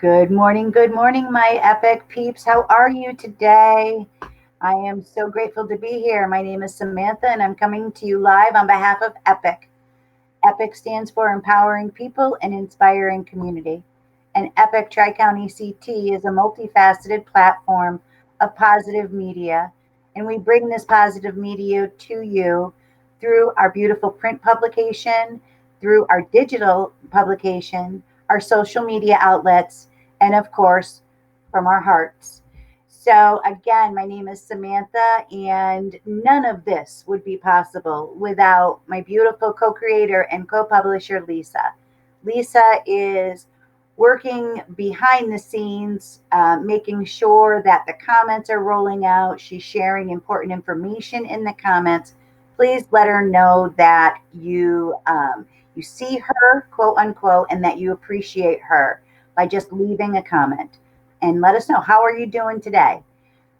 Good morning, my epic peeps. How are you today? I am so grateful to be here. My name is Samantha, and I'm coming to you live on behalf of EPIC. EPIC stands for Empowering People and Inspiring Community. And EPIC Tri County CT is a multifaceted platform of positive media. And we bring this positive media to you through our beautiful print publication, through our digital publication, our social media outlets, and of course, from our hearts. So, again, my name is Samantha, and none of this would be possible without my beautiful co creator and co publisher, Lisa. Lisa is working behind the scenes, making sure that the comments are rolling out. She's sharing important information in the comments. Please let her know that you see her, quote unquote, and that you appreciate her by just leaving a comment. And let us know, how are you doing today?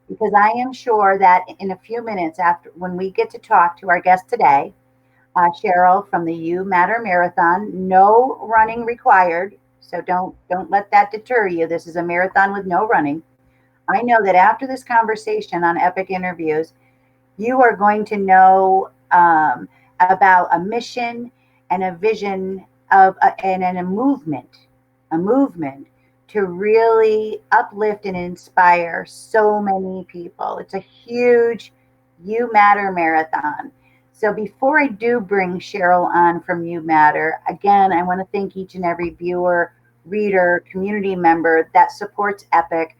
Because I am sure that in a few minutes after when we get to talk to our guest today, Cheryl from the You Matter Marathon, no running required. So don't let that deter you. This is a marathon with no running. I know that after this conversation on Epic Interviews, you are going to know about a mission and a vision and a movement to really uplift and inspire so many people. It's a huge You Matter marathon. So before I do bring Cheryl on from You Matter, again, I want to thank each and every viewer, reader, community member that supports Epic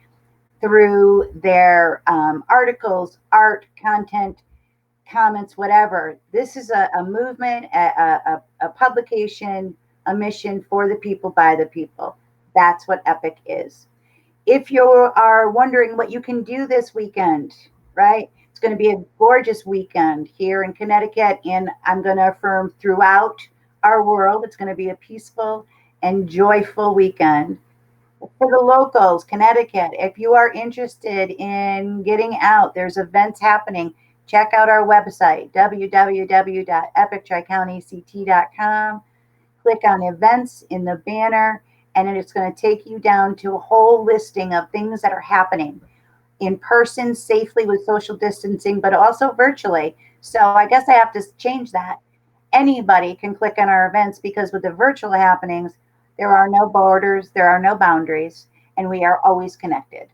through their articles, art, content, comments, whatever. This is a movement, a publication, a mission for the people, by the people. That's what EPIC is. If you are wondering what you can do this weekend, right? It's going to be a gorgeous weekend here in Connecticut, and I'm going to affirm throughout our world, it's going to be a peaceful and joyful weekend. For the locals, Connecticut, if you are interested in getting out, there's events happening. Check out our website, www.epictricountyct.com. Click on events in the banner, and it's going to take you down to a whole listing of things that are happening in person safely with social distancing, but also virtually. So I guess I have to change that. Anybody can click on our events because with the virtual happenings, there are no borders, there are no boundaries, and we are always connected.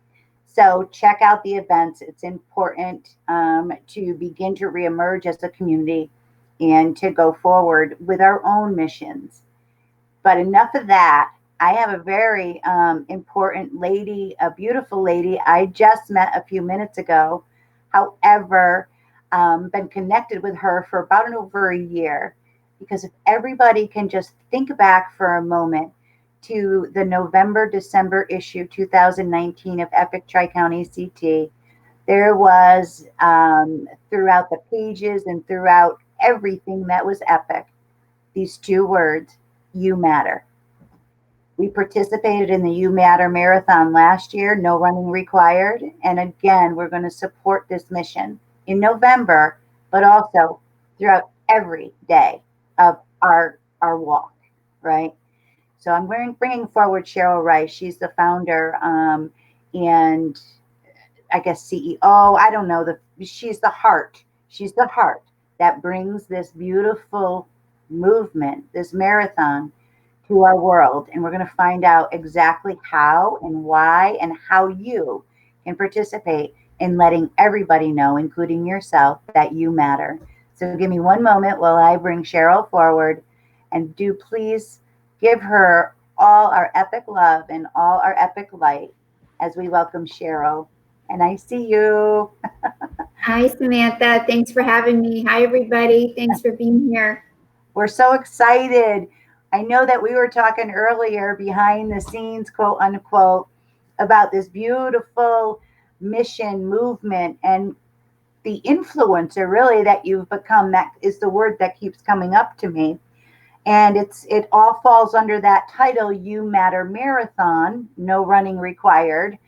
So check out the events. It's important to begin to reemerge as a community and to go forward with our own missions. But enough of that. I have a very important lady, a beautiful lady I just met a few minutes ago. However, been connected with her for about over a year. Because if everybody can just think back for a moment to the November December issue 2019 of Epic Tri County CT, there was throughout the pages and throughout everything that was epic, these two words, you matter. We participated in the You Matter Marathon last year, no running required. And again, we're going to support this mission in November, but also throughout every day of our walk, right? So I'm bringing forward Cheryl Rice. She's the founder and I guess CEO. I don't know. She's the heart. She's the heart that brings this beautiful movement, this marathon to our world. And we're going to find out exactly how and why and how you can participate in letting everybody know, including yourself, that you matter. So give me one moment while I bring Cheryl forward. And do please give her all our epic love and all our epic light as we welcome Cheryl. And I see you. Hi, Samantha. Thanks for having me. Hi, everybody. Thanks for being here. We're so excited. I know that we were talking earlier behind the scenes, quote unquote, about this beautiful mission movement and the influencer really that you've become. That is the word that keeps coming up to me. And it all falls under that title, You Matter Marathon, no running required.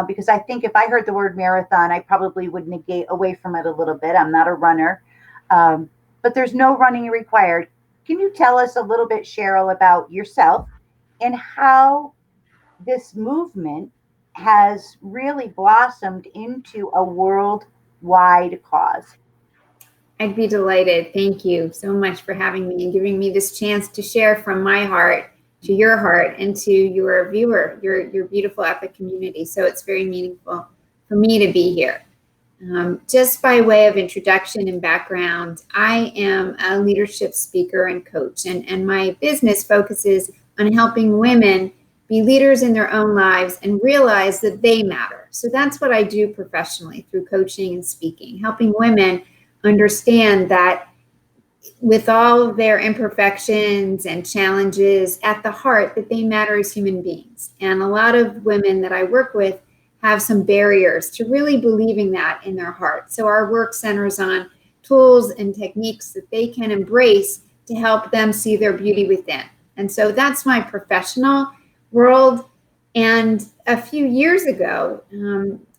Because I think if I heard the word marathon, I probably would negate away from it a little bit. I'm not a runner. But there's no running required. Can you tell us a little bit, Cheryl, about yourself and how this movement has really blossomed into a worldwide cause. I'd be delighted. Thank you so much for having me and giving me this chance to share from my heart to your heart and to your viewer, your beautiful EPIC community. So it's very meaningful for me to be here. Just by way of introduction and background, I am a leadership speaker and coach, and my business focuses on helping women be leaders in their own lives and realize that they matter. So that's what I do professionally through coaching and speaking, helping women understand that with all of their imperfections and challenges at the heart, that they matter as human beings. And a lot of women that I work with have some barriers to really believing that in their heart. So our work centers on tools and techniques that they can embrace to help them see their beauty within. And so that's my professional world. And a few years ago,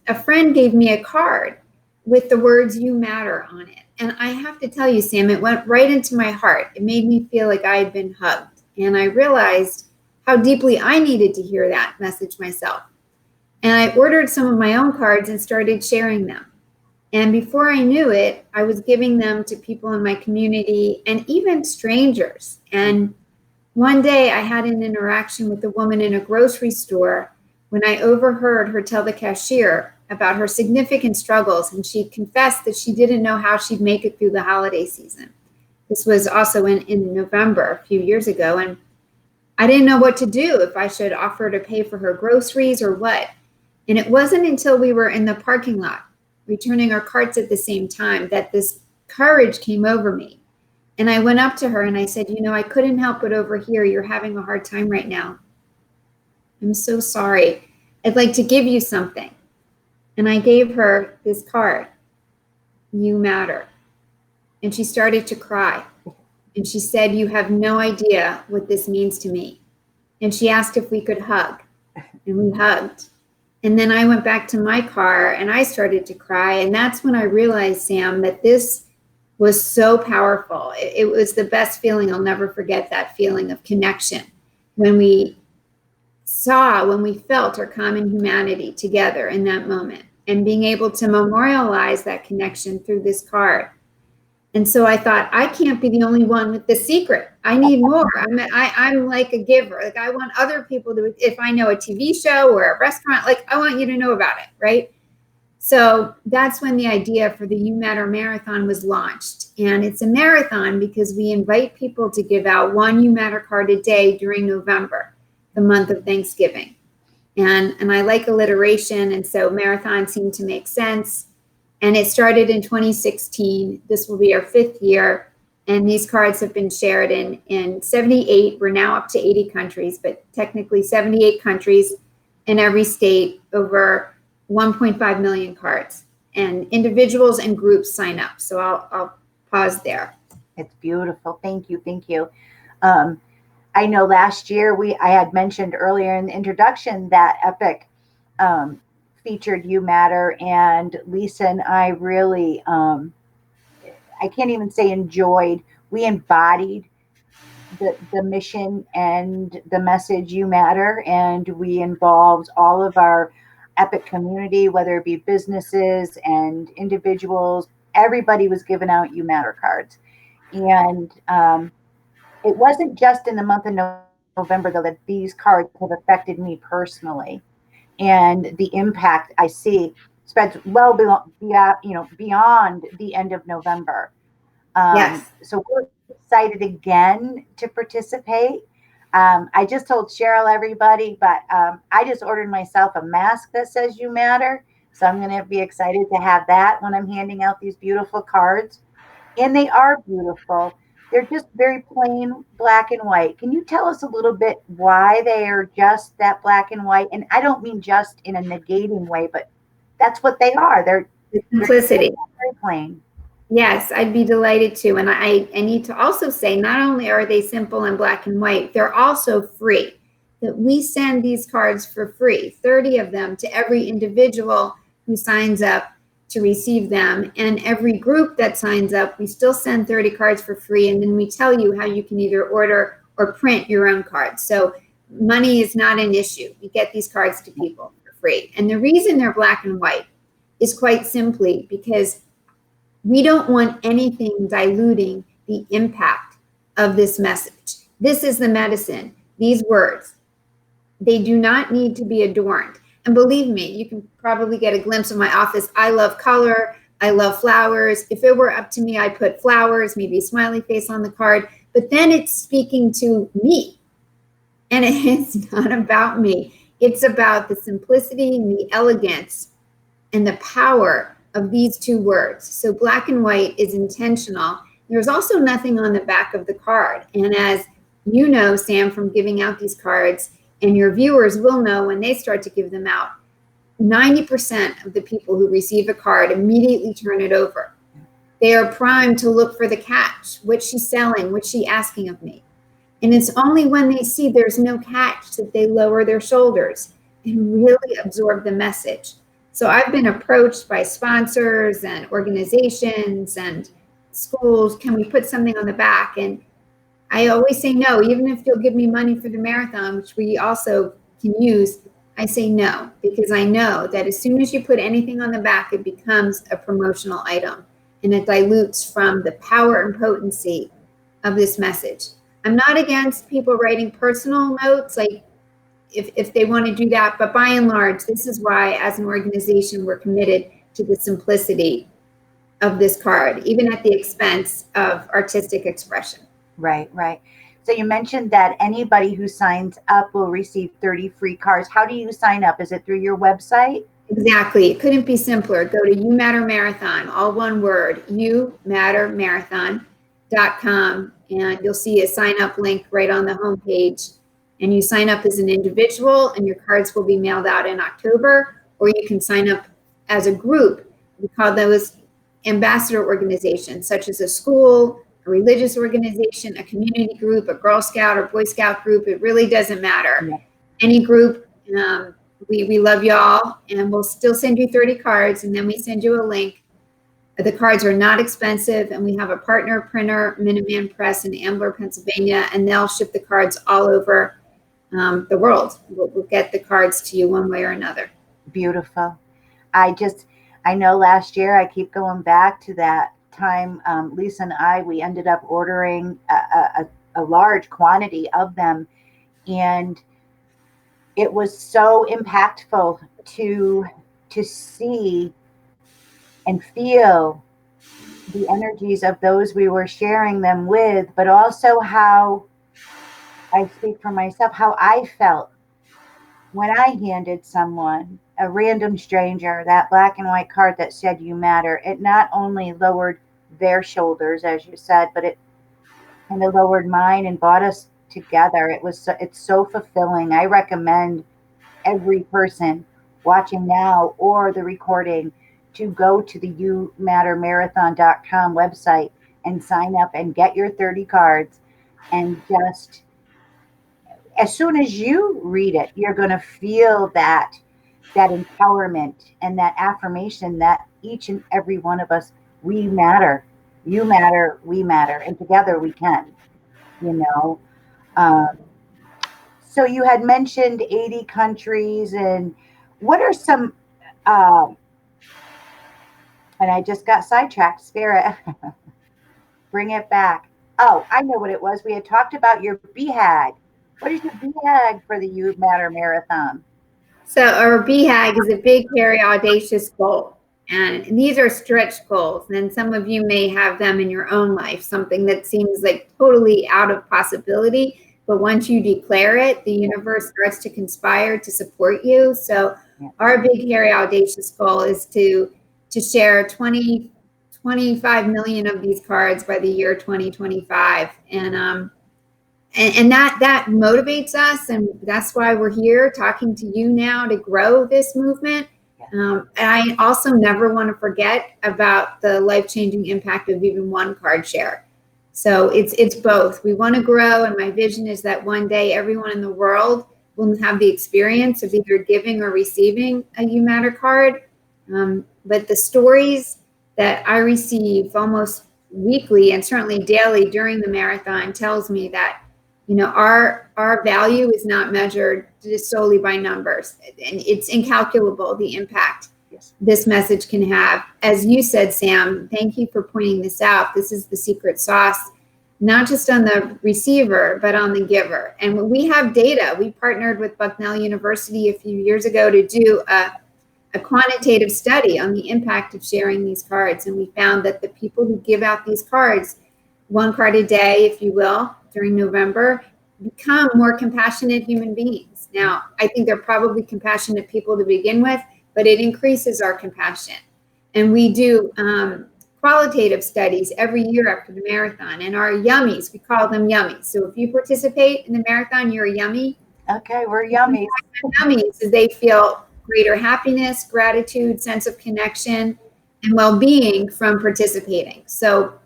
a friend gave me a card with the words "You Matter" on it. And I have to tell you, Sam, it went right into my heart. It made me feel like I had been hugged. And I realized how deeply I needed to hear that message myself. And I ordered some of my own cards and started sharing them. And before I knew it, I was giving them to people in my community and even strangers. And one day I had an interaction with a woman in a grocery store when I overheard her tell the cashier about her significant struggles, and she confessed that she didn't know how she'd make it through the holiday season. This was also in November a few years ago, and I didn't know what to do, if I should offer to pay for her groceries or what. And it wasn't until we were in the parking lot, returning our carts at the same time, that this courage came over me. And I went up to her and I said, "You know, I couldn't help but overhear you're having a hard time right now. I'm so sorry. I'd like to give you something." And I gave her this card, "You Matter." And she started to cry. And she said, "You have no idea what this means to me." And she asked if we could hug. And we hugged. And then I went back to my car and I started to cry. And that's when I realized, Sam, that this was so powerful. It was the best feeling. I'll never forget that feeling of connection when we felt our common humanity together in that moment, and being able to memorialize that connection through this card. And so I thought, I can't be the only one with the secret. I need more. I'm like a giver. Like, I want other people to, if I know a TV show or a restaurant, like, I want you to know about it, right? So that's when the idea for the You Matter Marathon was launched. And it's a marathon because we invite people to give out one You Matter card a day during November, the month of Thanksgiving. And I like alliteration, and so marathon seemed to make sense. And it started in 2016. This will be our 5th year. And these cards have been shared in 78. We're now up to 80 countries, but technically 78 countries in every state, over 1.5 million cards. And individuals and groups sign up. So I'll pause there. It's beautiful. Thank you. Thank you. I know last year I had mentioned earlier in the introduction that EPIC featured You Matter, and Lisa and I really, I can't even say enjoyed, we embodied the mission and the message You Matter, and we involved all of our EPIC community, whether it be businesses and individuals. Everybody was giving out You Matter cards. And it wasn't just in the month of November, though, that these cards have affected me personally, and the impact I see spreads well beyond the end of November. Yes. So we're excited again to participate. I just told Cheryl everybody, but I just ordered myself a mask that says You Matter. So I'm going to be excited to have that when I'm handing out these beautiful cards. And they are beautiful. They're just very plain black and white. Can you tell us a little bit why they are just that black and white? And I don't mean just in a negating way, but that's what they are. They're Simplicity. very plain. Yes, I'd be delighted to. And I need to also say, not only are they simple and black and white, they're also free. That we send these cards for free, 30 of them, to every individual who signs up to receive them. And every group that signs up, we still send 30 cards for free. And then we tell you how you can either order or print your own cards. So money is not an issue. We get these cards to people for free. And the reason they're black and white is quite simply because we don't want anything diluting the impact of this message. This is the medicine. These words, they do not need to be adorned. And believe me, you can probably get a glimpse of my office. I love color. I love flowers. If it were up to me, I'd put flowers, maybe a smiley face on the card, but then it's speaking to me. And it's not about me. It's about the simplicity and the elegance and the power of these two words. So black and white is intentional. There's also nothing on the back of the card. And as you know, Sam, from giving out these cards, and your viewers will know when they start to give them out, 90% of the people who receive a card immediately turn it over. They are primed to look for the catch. What's she selling? What's she asking of me? And it's only when they see there's no catch that they lower their shoulders and really absorb the message. So I've been approached by sponsors and organizations and schools, can we put something on the back? And I always say no, even if you'll give me money for the marathon, which we also can use, I say no, because I know that as soon as you put anything on the back, it becomes a promotional item and it dilutes from the power and potency of this message. I'm not against people writing personal notes, like if they want to do that, but by and large, this is why as an organization, we're committed to the simplicity of this card, even at the expense of artistic expression. Right, right. So you mentioned that anybody who signs up will receive 30 free cards. How do you sign up? Is it through your website? Exactly. It couldn't be simpler. Go to You Matter Marathon, all one word, youmattermarathon.com, and you'll see a sign up link right on the homepage. And you sign up as an individual and your cards will be mailed out in October, or you can sign up as a group. We call those ambassador organizations, such as a school, a religious organization, a community group, a Girl Scout or Boy Scout group. It really doesn't matter. Yeah. Any group, we love y'all, and we'll still send you 30 cards, and then we send you a link. The cards are not expensive, and we have a partner printer, Minuteman Press in Ambler, Pennsylvania, and they'll ship the cards all over the world. We'll get the cards to you one way or another. Beautiful. I know last year, I keep going back to that time, Lisa and I, we ended up ordering a large quantity of them, and it was so impactful to see and feel the energies of those we were sharing them with, but also how, I speak for myself, how I felt when I handed someone, a random stranger, that black and white card that said you matter. It not only lowered their shoulders, as you said, but it kind of lowered mine and brought us together. It's so fulfilling. I recommend every person watching now or the recording to go to the youmattermarathon.com website and sign up and get your 30 cards. And just as soon as you read it, you're going to feel that empowerment and that affirmation that each and every one of us, we matter. You matter, we matter, and together we can, you know. So you had mentioned 80 countries, and what are some, and I just got sidetracked, Spirit, bring it back. Oh, I know what it was. We had talked about your BHAG. What is your BHAG for the You Matter Marathon? So our BHAG is a big, hairy, audacious goal. And these are stretch goals. And some of you may have them in your own life, something that seems like totally out of possibility. But once you declare it, the universe starts to conspire to support you. So our big, hairy, audacious goal is to share 25 million of these cards by the year 2025. And that motivates us, and that's why we're here talking to you now to grow this movement. And I also never want to forget about the life-changing impact of even one card share. So it's both. We want to grow, and my vision is that one day everyone in the world will have the experience of either giving or receiving a You Matter card. But the stories that I receive almost weekly and certainly daily during the marathon tells me that our value is not measured just solely by numbers, and it's incalculable the impact this message can have. As you said, Sam, thank you for pointing this out. This is the secret sauce, not just on the receiver, but on the giver. And when we have data, we partnered with Bucknell University a few years ago to do a quantitative study on the impact of sharing these cards. And we found that the people who give out these cards, one card a day, if you will, during November, become more compassionate human beings. Now, I think they're probably compassionate people to begin with, but it increases our compassion. And we do qualitative studies every year after the marathon. And our yummies, we call them yummies. So if you participate in the marathon, you're a yummy. Okay, we're yummies. Yummies, they feel greater happiness, gratitude, sense of connection, and well-being from participating. So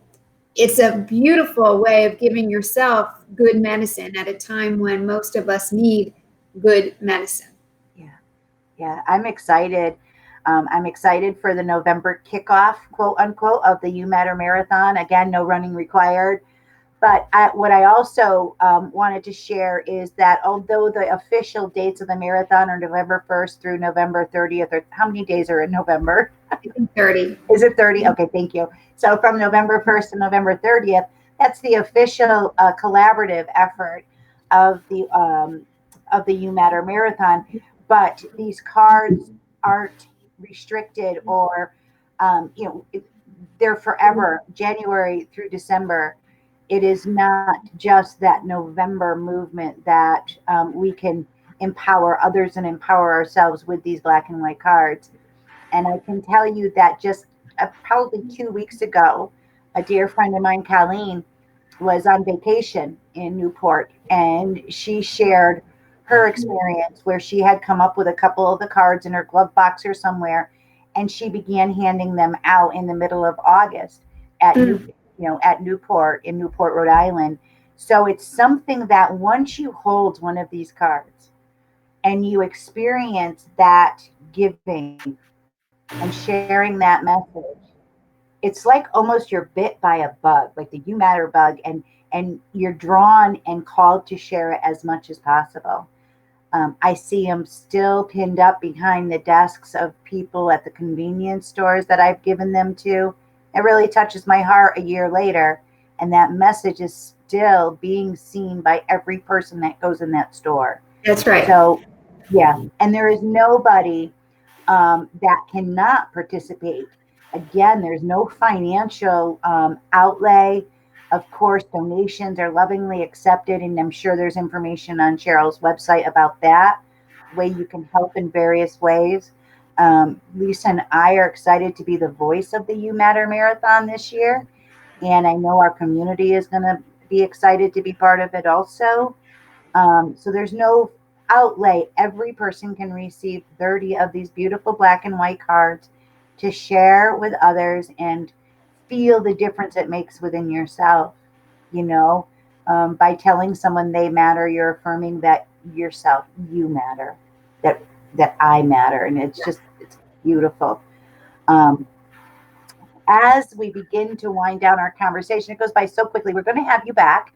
it's a beautiful way of giving yourself good medicine at a time when most of us need good medicine. Yeah, I'm excited. I'm excited for the November kickoff, quote unquote, of the You Matter Marathon. Again, no running required. But what I also wanted to share is that although the official dates of the marathon are November 1st through November 30th, or how many days are in November? 30. Is it 30? Okay, thank you. So from November 1st to November 30th, that's the official collaborative effort of the You Matter Marathon. But these cards aren't restricted, or they're forever, January through December. It is not just that November movement that we can empower others and empower ourselves with these black and white cards. And I can tell you that just probably 2 weeks ago, a dear friend of mine, Colleen, was on vacation in Newport, and she shared her experience where she had come up with a couple of the cards in her glove box or somewhere, and she began handing them out in the middle of August at Newport, in Newport, Rhode Island. So it's something that once you hold one of these cards and you experience that giving and sharing that message, it's like almost you're bit by a bug, like the You Matter bug, and you're drawn and called to share it as much as possible. I see them still pinned up behind the desks of people at the convenience stores that I've given them to. It really touches my heart a year later, and that message is still being seen by every person that goes in that store. That's right. So, yeah, and there is nobody that cannot participate. Again, there's no financial outlay. Of course, donations are lovingly accepted, and I'm sure there's information on Cheryl's website about that, way you can help in various ways. Lisa and I are excited to be the voice of the You Matter Marathon this year, and I know our community is going to be excited to be part of it also. So there's no outlay. Every person can receive 30 of these beautiful black and white cards to share with others and feel the difference it makes within yourself. By telling someone they matter, you're affirming that yourself, you matter, that I matter. And it's beautiful. As we begin to wind down our conversation, it goes by so quickly. We're going to have you back.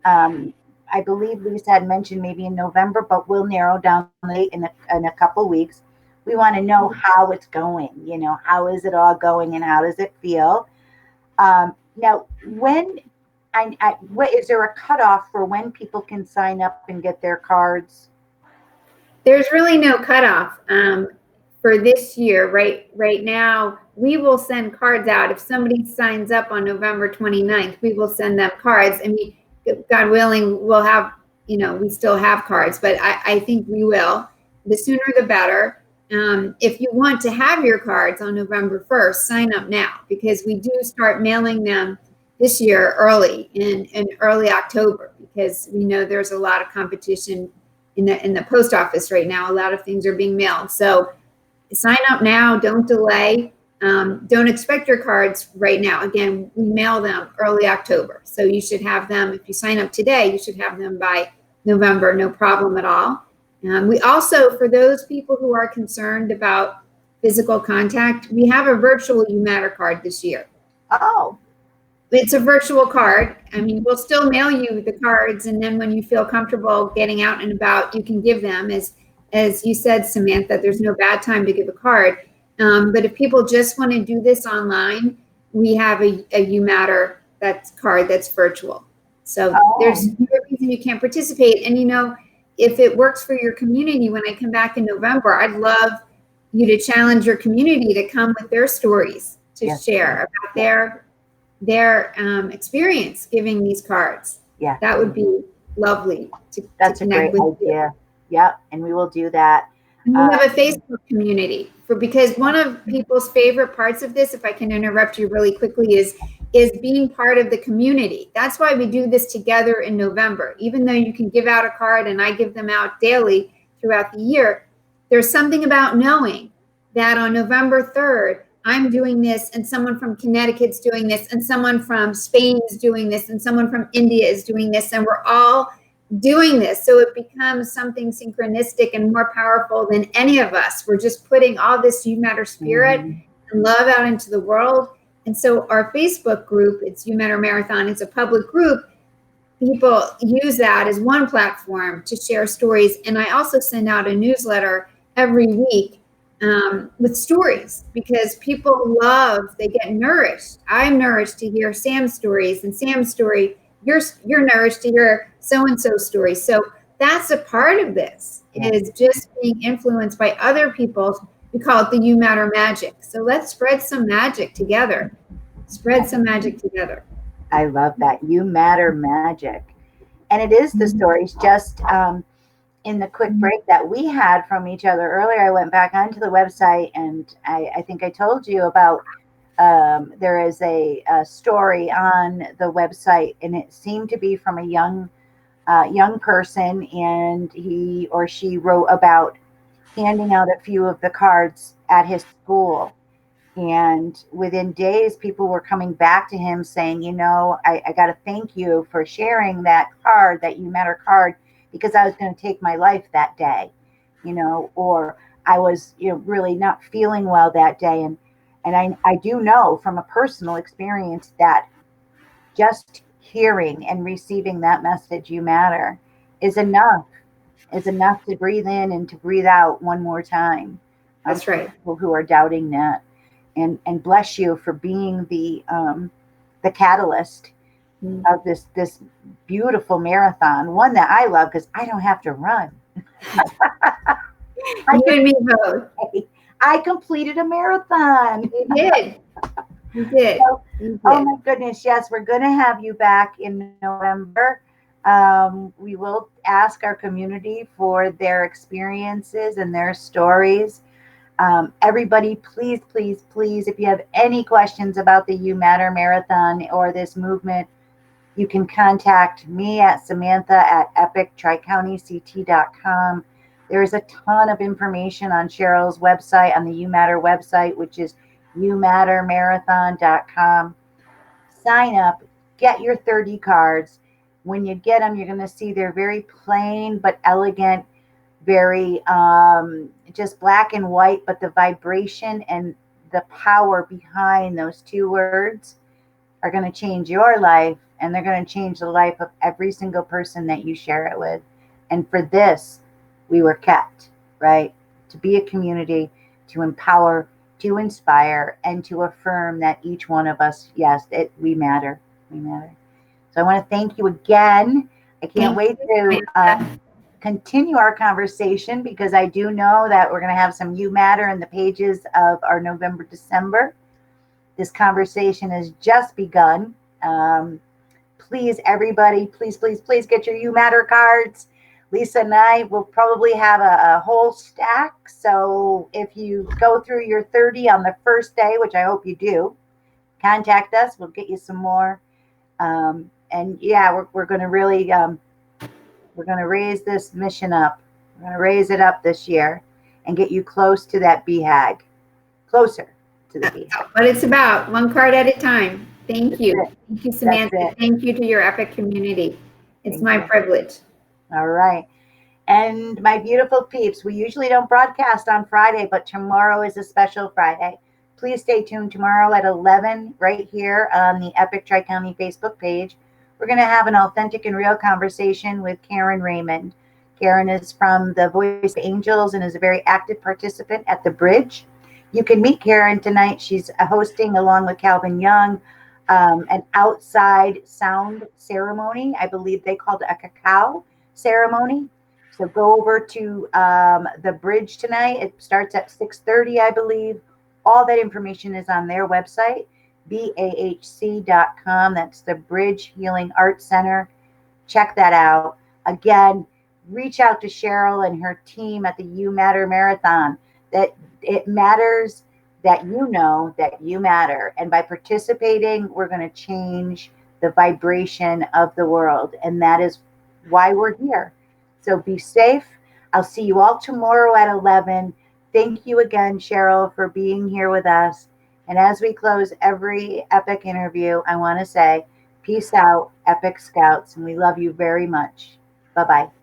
I believe Lisa had mentioned maybe in November, but we'll narrow down the date in a couple weeks. We want to know how it's going. How is it all going, and how does it feel? Now, what is there a cutoff for when people can sign up and get their cards? There's really no cutoff for this year. Right now, we will send cards out. If somebody signs up on November 29th, we will send them cards. And God willing, we'll have, we still have cards, but I think we will. The sooner the better. If you want to have your cards on November 1st, sign up now, because we do start mailing them this year early in early October, because we know there's a lot of competition in the post office right now. A lot of things are being mailed. So sign up now, don't delay. Don't expect your cards right now. Again, we mail them early October. So you should have them, if you sign up today, you should have them by November, no problem at all. We also, for those people who are concerned about physical contact, we have a virtual You Matter card this year. Oh. it's a virtual card. I mean, we'll still mail you the cards, and then when you feel comfortable getting out and about, you can give them. As you said, Samantha, there's no bad time to give a card. But if people just want to do this online, we have a You Matter that's card that's virtual. So there's no reason you can't participate. And if it works for your community, when I come back in November, I'd love you to challenge your community to come with their stories to share about their experience giving these cards. Yeah, that would be lovely that's to a great with idea. Yep, and we will do that. And we have a Facebook community because one of people's favorite parts of this, if I can interrupt you really quickly, is being part of the community. That's why we do this together in November. Even though you can give out a card and I give them out daily throughout the year, there's something about knowing that on November 3rd, I'm doing this and someone from Connecticut's doing this and someone from Spain is doing this and someone from India is doing this, and we're all doing this. So it becomes something synchronistic and more powerful than any of us. We're just putting all this You Matter spirit and love out into the world. And so our Facebook group, it's You Matter Marathon, it's a public group. People use that as one platform to share stories. And I also send out a newsletter every week with stories, because people they get nourished. I'm nourished to hear Sam's stories, and Sam's story, you're nourished to hear so-and-so story. So that's a part of this, is just being influenced by other people. We call it the You Matter magic. So let's spread some magic together. I love that. You Matter magic. And it is the stories. Just in the quick break that we had from each other earlier, I went back onto the website, and I think I told you about there is a story on the website, and it seemed to be from a young person, and he or she wrote about handing out a few of the cards at his school. And within days, people were coming back to him saying, I got to thank you for sharing that card, that You Matter card, because I was going to take my life that day, or I was, really not feeling well that day. And I do know from a personal experience that just hearing and receiving that message, You Matter, is enough to breathe in and to breathe out one more time. That's right. People who are doubting that. And bless you for being the catalyst of this beautiful marathon, one that I love because I don't have to run. You and me both. I completed a marathon. You did. So, oh my goodness, yes, we're going to have you back in November. We will ask our community for their experiences and their stories. Everybody, please, please, please, if you have any questions about the You Matter Marathon or this movement, you can contact me at Samantha@epictricountyct.com. There's a ton of information on Cheryl's website, on the You Matter website, which is youmattermarathon.com. Sign up, get your 30 cards. When you get them, you're going to see they're very plain but elegant, very just black and white, but the vibration and the power behind those two words are going to change your life, and they're going to change the life of every single person that you share it with. And for this, we were kept, right? To be a community, to empower, to inspire, and to affirm that each one of us, yes, we matter. We matter. So I want to thank you again. I can't wait to continue our conversation, because I do know that we're going to have some You Matter in the pages of our November, December. This conversation has just begun. Please, everybody, please, please, please get your You Matter cards. Lisa and I will probably have a whole stack. So if you go through your 30 on the first day, which I hope you do, contact us. We'll get you some more. And yeah, we're going to really, we're going to raise this mission up. We're going to raise it up this year and get you close to that BHAG, closer to the BHAG. What it's about, one card at a time. Thank you. Thank you, Samantha. Thank you to your EPIC community. It's my privilege. All right. And my beautiful peeps, we usually don't broadcast on Friday, but tomorrow is a special Friday. please stay tuned tomorrow at 11 right here on the Epic Tri-County Facebook page. We're going to have an authentic and real conversation with Karen Raymond. Karen is from the Voice of Angels and is a very active participant at the Bridge. You can meet Karen tonight. She's hosting, along with Calvin Young, an outside sound ceremony. I believe they called it a cacao ceremony. So go over to the Bridge tonight. It starts at 6:30, I believe. All that information is on their website, bahc.com. That's the Bridge Healing Arts Center. Check that out. Again, reach out to Cheryl and her team at the You Matter Marathon. That it matters that you know that you matter. And by participating, we're going to change the vibration of the world. And that is why we're here. So be safe. I'll see you all tomorrow at 11. Thank you again, Cheryl, for being here with us. And as we close every epic interview, I want to say, peace out, Epic Scouts, and we love you very much. Bye bye.